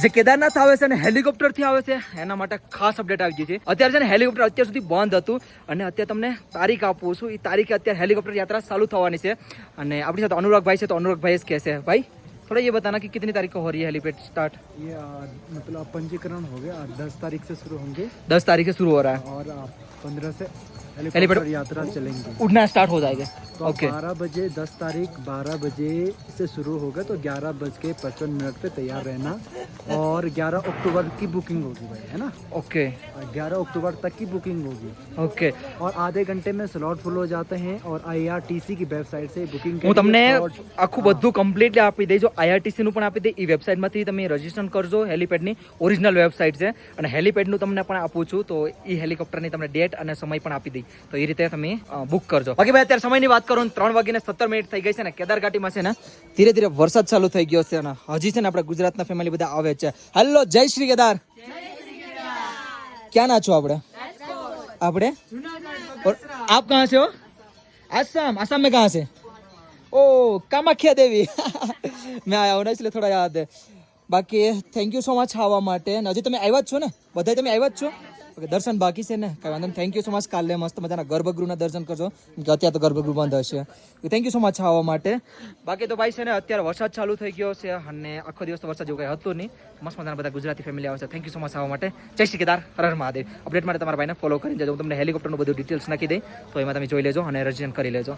જે કેદારનાથ આવે છે અને હેલિકોપ્ટર થી આવે છે એના માટે ખાસ અપડેટ આવી ગઈ છે. અત્યારે છે ને હેલિકોપ્ટર અત્યાર સુધી બંધ હતું અને અત્યારે તમને તારીખ આપું છું. એ તારીખે અત્યારે હેલિકોપ્ટર યાત્રા ચાલુ થવાની છે અને આપણી સાથે અનુરાગ ભાઈ છે તો અનુરાગ ભાઈ જ કહેશે. ભાઈ थोड़ा ये बताना कि कितनी तारीख को हो रही है हेलीपैड स्टार्ट? ये मतलब पंजीकरण हो गया 10 तारीख से शुरू होंगे 10 तारीख से शुरू हो रहा है और 15 से हेलीपैड हेलीकॉप्टर यात्रा चलेंगे. उड़ना स्टार्ट हो जाएगा. तो ओके 12 बजे 10 तारीख 12 बजे से शुरू होगा तो 11:55 पे तैयार रहना और 11 अक्टूबर की बुकिंग होगी भाई, है ना. ओके 11 अक्टूबर तक की बुकिंग होगी ओके और आधे घंटे में स्लॉट फुल हो जाते हैं और IRTC की वेबसाइट से बुकिंग હું તમને આખું બધું કમ્પ્લીટલી આપી દઈશ. જો IRTC નું પણ આપી દઈ. એ વેબસાઇટમાંથી તમે રજીસ્ટ્રેશન કરજો. હેલિપેડની ઓરિજિનલ વેબસાઇટ છે અને હેલિપેડનું તમને પણ આપું છું તો એ હેલિકોપ્ટરની તમને ડેટ અને સમય પણ આપી દઈ તો એ રીતે તમે બુક કરજો. બાકી ભાઈ અત્યારે સમયની વાત કરું 3:17 થઈ ગઈ છે ને કેદાર ઘાટીમાં છે ને ધીરે ધીરે વરસાદ ચાલુ થઈ ગયો છે અને હજી છે ને આપણે ગુજરાતના ફેમિલી બધા આવે છે. હેલો જય શ્રી કેદાર. ક્યાં ના છો આપણે? और आप कहाँ से हो? आसाम. आसाम में कहाँ से? ओ कामाख्या देवी. मैं आया हूँ ना इसलिए थोड़ा याद है. बाकी थैंक यू સો મચ આવવા માટે. હજી તમે આવ્યા જ છો ને? બધા તમે આવ્યા જ છો? ઓકે દર્શન બાકી છે ને કાંઈ વાંધો નહીં. Thank you so much. કાલે મસ્ત મજાના ગર્ભગૃહના દર્શન કરજો કે અત્યારે તો ગર્ભગૃહ બંધ હશે. થેન્ક યુ સો મચ આવવા માટે. બાકી તો ભાઈ છે ને અત્યારે વરસાદ ચાલુ થઈ ગયો છે અને આખો દિવસ તો વરસાદ જેવું કંઈ હતું નહીં. મસ્ત મજાના બધા ગુજરાતી ફેમિલી આવે છે. થેન્ક યુ સો મચ આવવા માટે. જય શ્રી કેદાર. હર હર મહાદેવ. અપડેટ માટે તમારા ભાઈને ફોલો કરી દેજો. હું તમને હેલિકોપ્ટરનું બધું ડિટેલ્સ નાખી દઈ તો એમાં તમે જોઈ લેજો અને રજીસ્ટ્રેશન કરી લેજો.